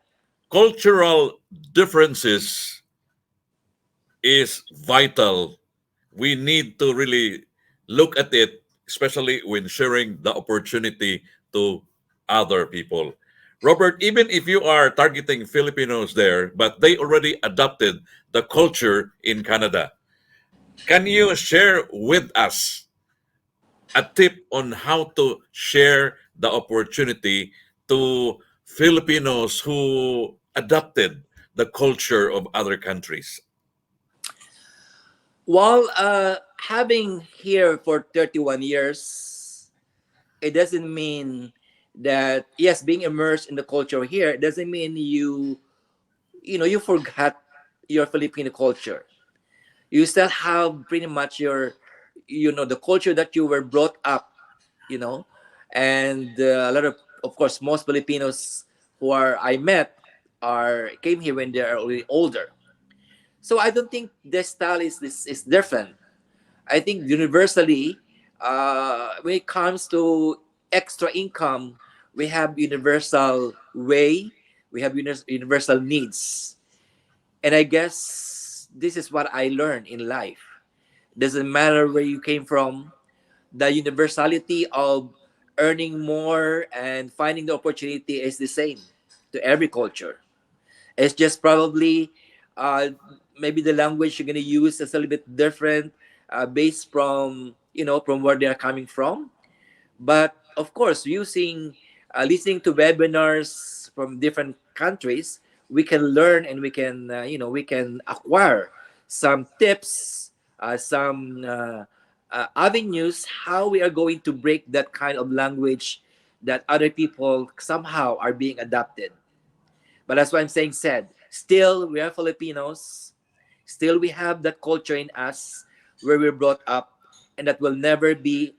Cultural differences is vital. We need to really look at it, especially when sharing the opportunity to other people. Robert, even if you are targeting Filipinos there, but they already adopted the culture in Canada, can you share with us a tip on how to share the opportunity to Filipinos who adopted the culture of other countries? While having here for 31 years, it doesn't mean that, yes, being immersed in the culture here, it doesn't mean you forgot your Filipino culture. You still have pretty much the culture that you were brought up, you know, and a lot of course, most Filipinos who are I met are came here when they are already older. So I don't think the style is different. I think universally, when it comes to extra income, we have universal way, we have universal needs. And I guess this is what I learned in life. Doesn't matter where you came from, the universality of earning more and finding the opportunity is the same to every culture. It's just probably uh, maybe the language you're gonna use is a little bit different based from from where they are coming from. But of course, using listening to webinars from different countries, we can learn and we can we can acquire some tips, some avenues how we are going to break that kind of language that other people somehow are being adapted. But that's why I'm saying said. Still, we are Filipinos. Still, we have that culture in us where we're brought up, and that will never be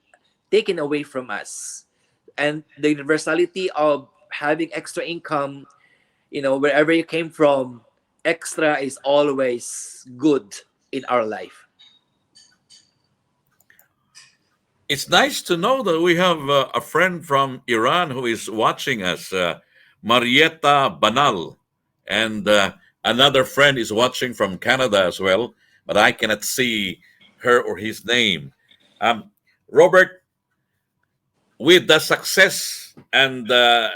taken away from us. And the universality of having extra income, wherever you came from, extra is always good in our life. It's nice to know that we have a friend from Iran who is watching us, Marietta Banal. And another friend is watching from Canada as well, but I cannot see her or his name. Um, Robert, with the success and the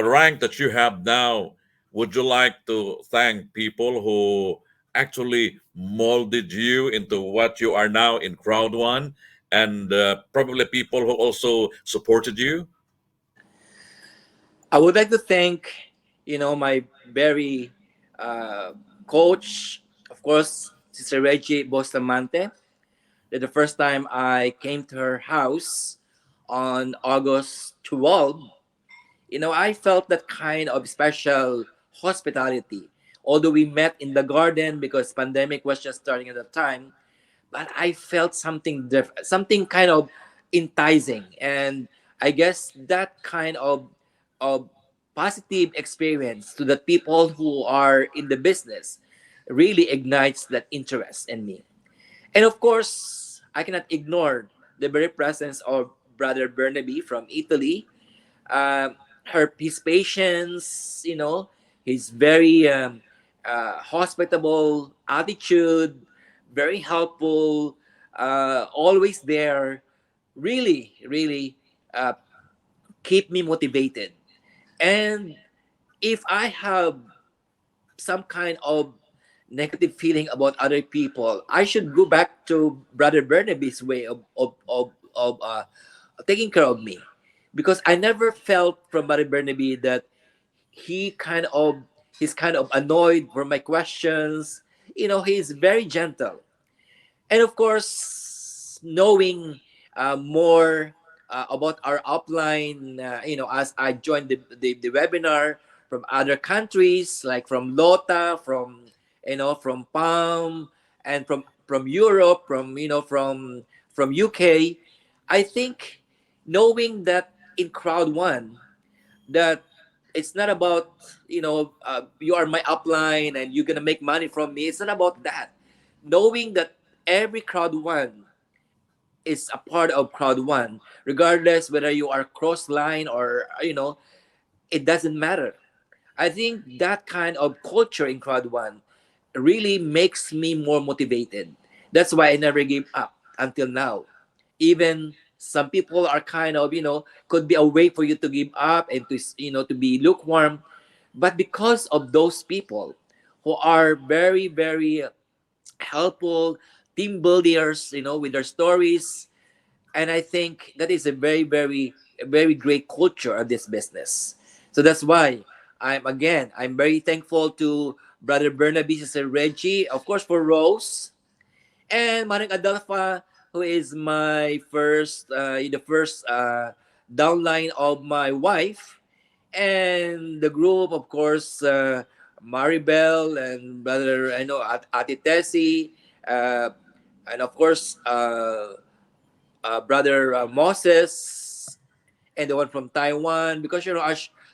rank that you have now, would you like to thank people who actually molded you into what you are now in Crowd One, and probably people who also supported you? I would like to thank, my very uh, coach, of course, Sister Reggie Bustamante. That the first time I came to her house on August 12, I felt that kind of special hospitality. Although we met in the garden because pandemic was just starting at the time, but I felt something different, something kind of enticing. And I guess that kind of positive experience to the people who are in the business really ignites that interest in me. And of course, I cannot ignore the very presence of Brother Bernabe from Italy. His patience, his very hospitable attitude, very helpful, always there, really, really uh, keep me motivated. And if I have some kind of negative feeling about other people, I should go back to Brother Bernabe's way of taking care of me, because I never felt from Brother Bernabe that he kind of he's kind of annoyed for my questions. He's very gentle. And of course, knowing more about our upline, as I joined the webinar from other countries, like from Lota, from Palm, and from Europe, from UK. I think knowing that in Crowd One, that it's not about you are my upline and you're gonna make money from me. It's not about that. Knowing that every Crowd One is a part of Crowd One, regardless whether you are cross line or it doesn't matter. I think that kind of culture in Crowd One really makes me more motivated. That's why I never gave up until now. Even some people are kind of could be a way for you to give up and to be lukewarm, but because of those people who are very very helpful team builders, with their stories. And I think that is a very very very great culture of this business. So that's why I'm very thankful to Brother Bernabe, Sister Reggie, of course, for Rose, and Maring Adalfa, who is my the first downline of my wife, and the group, of course, Maribel and brother, Ate Tessie, uh, and of course, brother Moses, and the one from Taiwan. Because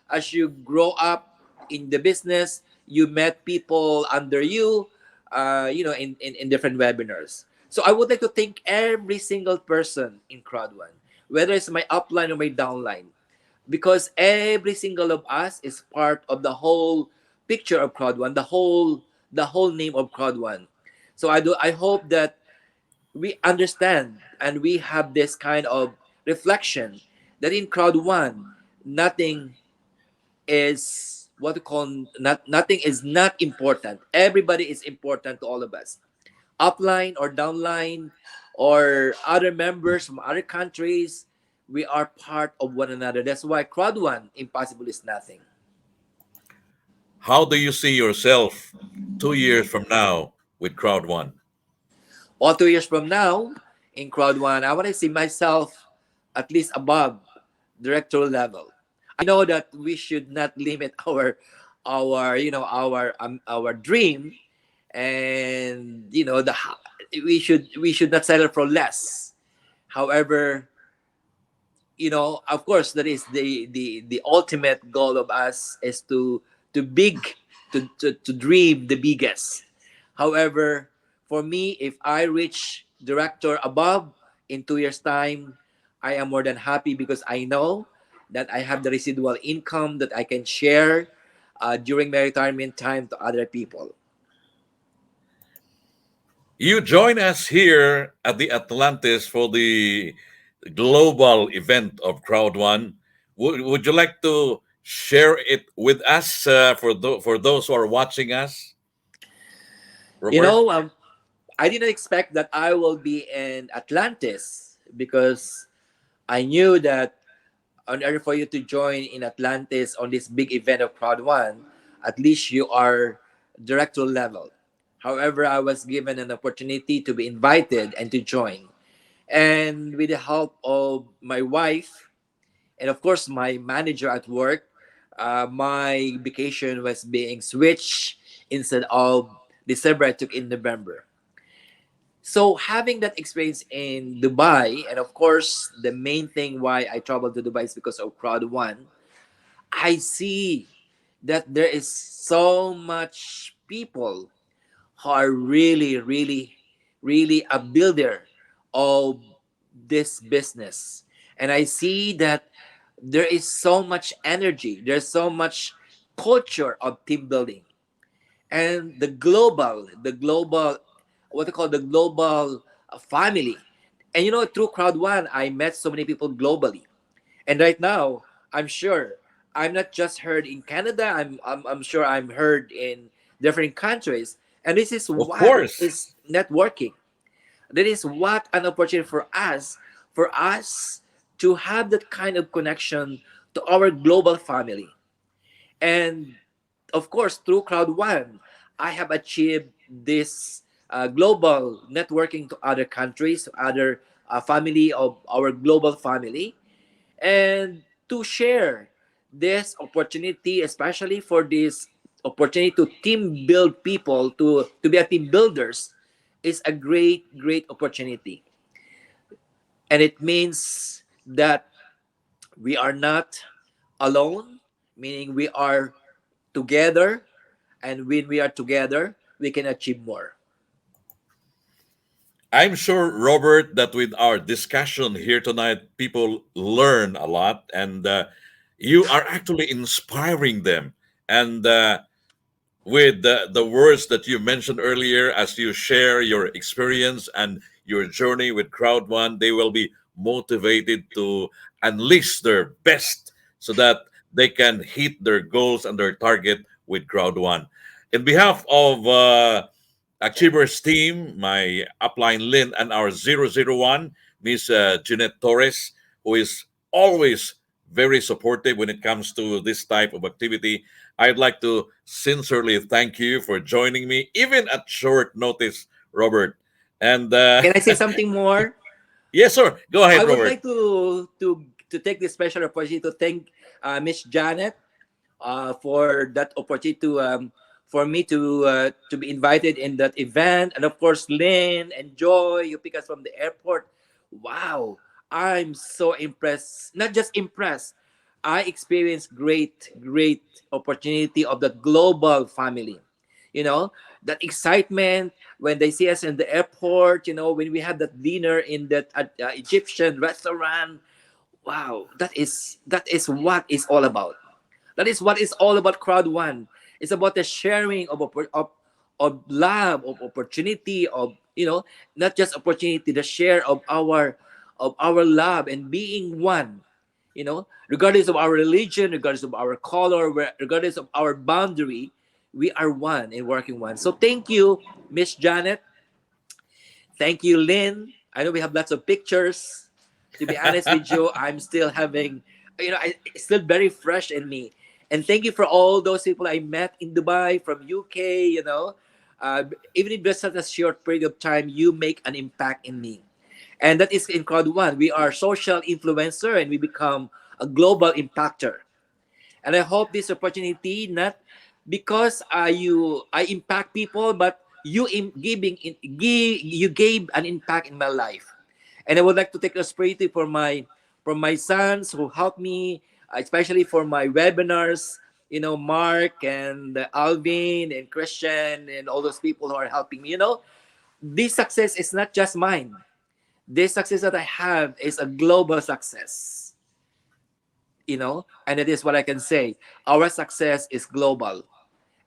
as you grow up in the business, you met people under you, in different webinars. So I would like to thank every single person in Crowd One. whether it's my upline or my downline, because every single of us is part of the whole picture of Crowd One, the whole name of Crowd One. So I hope that we understand and we have this kind of reflection that in Crowd One, nothing is what we call nothing is not important. Everybody is important to all of us, upline or downline or other members from other countries. We are part of one another. That's why Crowd One, impossible is nothing. How do you see yourself 2 years from now with Crowd One? Or 2 years from now, in Crowd One, I want to see myself at least above directorial level. I know that we should not limit our dream, and we should not settle for less. However, of course, that is the ultimate goal of us is to big to dream the biggest. However, for me, if I reach director above in 2 years time, I am more than happy, because I know that I have the residual income that I can share during my retirement time to other people. You join us here at the Atlantis for the global event of Crowd One. Would you like to share it with us for those who are watching us, You Robert? know, I didn't expect that I will be in Atlantis, because I knew that in order for you to join in Atlantis on this big event of Crowd One, at least you are director level. However, I was given an opportunity to be invited and to join. And with the help of my wife and of course my manager at work, my vacation was being switched. Instead of December, I took in November. So having that experience in Dubai, and of course the main thing why I traveled to Dubai is because of Crowd One. I see that there is so much people who are really, really, really a builder of this business. And I see that there is so much energy, there's so much culture of team building. And the global, what they call the global family. And through Crowd One, I met so many people globally. And right now, I'm sure I'm not just heard in Canada. I'm sure I'm heard in different countries. And this is Of what course. is networking. That is what an opportunity for us to have that kind of connection to our global family. And of course, through Crowd One, I have achieved this global networking to other countries, other family of our global family, and to share this opportunity, especially for this opportunity to team build people, to be a team builders, is a great, great opportunity. And it means that we are not alone, meaning we are together, and when we are together, we can achieve more. I'm sure, Robert, that with our discussion here tonight, people learn a lot, and you are actually inspiring them. And with the words that you mentioned earlier, as you share your experience and your journey with Crowd One, they will be motivated to unleash their best so that they can hit their goals and their target with Crowd One. In behalf of Achievers team, my upline Lynn, and our 001, Miss Jeanette Torres, who is always very supportive when it comes to this type of activity. I'd like to sincerely thank you for joining me, even at short notice, Robert. And Can I say something more? yes, sir. Go I ahead, would Robert. like to take this special opportunity to thank Miss Janet for that opportunity for me to be invited in that event, and of course Lynn and Joy, you pick us from the airport. Wow, I'm so impressed. Not just impressed, I experienced great opportunity of the global family. You know that excitement when they see us in the airport. When we have that dinner in that Egyptian restaurant. Wow, that is what it's all about. That is what it's all about. Crowd One. It's about the sharing of love, of opportunity, of not just opportunity, the share of our love and being one. Regardless of our religion, regardless of our color, regardless of our boundary, we are one and working one. So thank you, Miss Janet. Thank you, Lynn. I know we have lots of pictures. To be honest with you, I'm still having, it's still very fresh in me. And thank you for all those people I met in Dubai, from UK, even if just such a short period of time, you make an impact in me. And that is in Crowd One. We are social influencer and we become a global impactor. And I hope this opportunity, not because I impact people, but you gave an impact in my life. And I would like to take responsibility for my sons who helped me, especially for my webinars. Mark and Alvin and Christian and all those people who are helping me. This success is not just mine. This success that I have is a global success. And it is what I can say. Our success is global,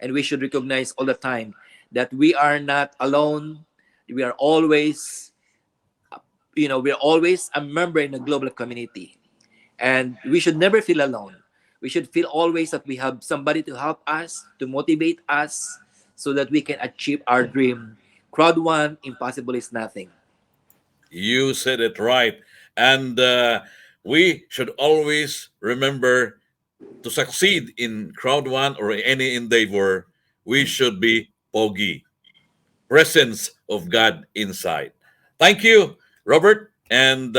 and we should recognize all the time that we are not alone. We are always, we're always a member in a global community, and we should never feel alone. We should feel always that we have somebody to help us, to motivate us, so that we can achieve our dream. Crowd One, impossible is nothing. You said it right. And we should always remember, to succeed in crowd one or any endeavor, we should be pogi, presence of God inside. Thank you, Robert, and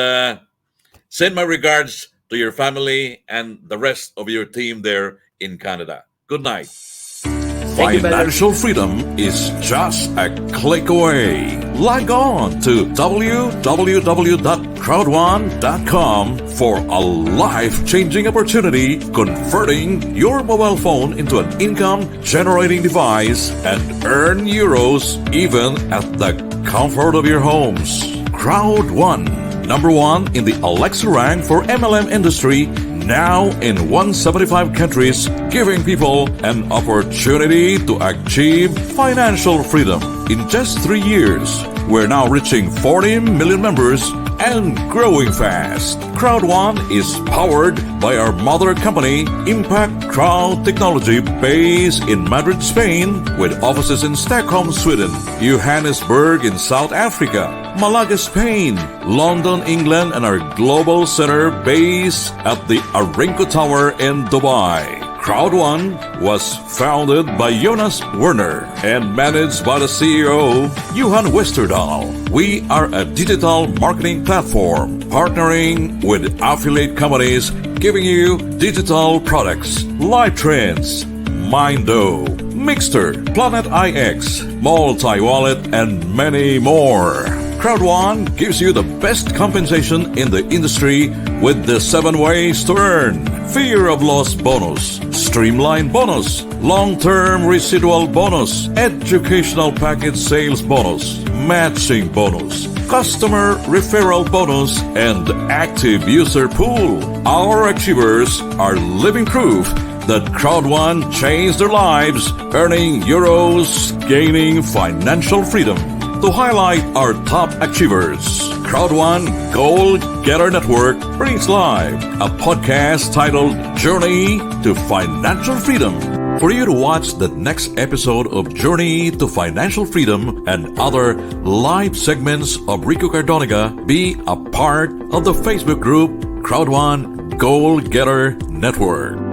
send my regards to your family and the rest of your team there in Canada. Good night. Thank you, brother. Financial freedom is just a click away. Log on to www.crowdone.com for a life-changing opportunity, converting your mobile phone into an income-generating device and earn euros even at the comfort of your homes. Crowd One, number one in the Alexa rank for MLM industry, now in 175 countries, giving people an opportunity to achieve financial freedom. In just 3 years, we're now reaching 40 million members and growing fast. Crowd One is powered by our mother company, Impact Crowd Technology, based in Madrid, Spain, with offices in Stockholm, Sweden, Johannesburg in South Africa, Malaga, Spain, London, England, and our global center based at the Arinco Tower in Dubai. Crowd One was founded by Jonas Werner and managed by the CEO, Johan Westerdahl. We are a digital marketing platform partnering with affiliate companies, giving you digital products, live trends, Mindo, Mixter, Planet IX, Multi-Wallet, and many more. Crowd One gives you the best compensation in the industry with the 7 ways to earn: fear of loss bonus, streamline bonus, long-term residual bonus, educational package sales bonus, matching bonus, customer referral bonus, and active user pool. Our achievers are living proof that Crowd One changed their lives, earning euros, gaining financial freedom. To highlight our top achievers, Crowd One Goal Getter Network brings live a podcast titled Journey to Financial Freedom. For you to watch the next episode of Journey to Financial Freedom and other live segments of Rico Cardoniga, be a part of the Facebook group Crowd One Goal Getter Network.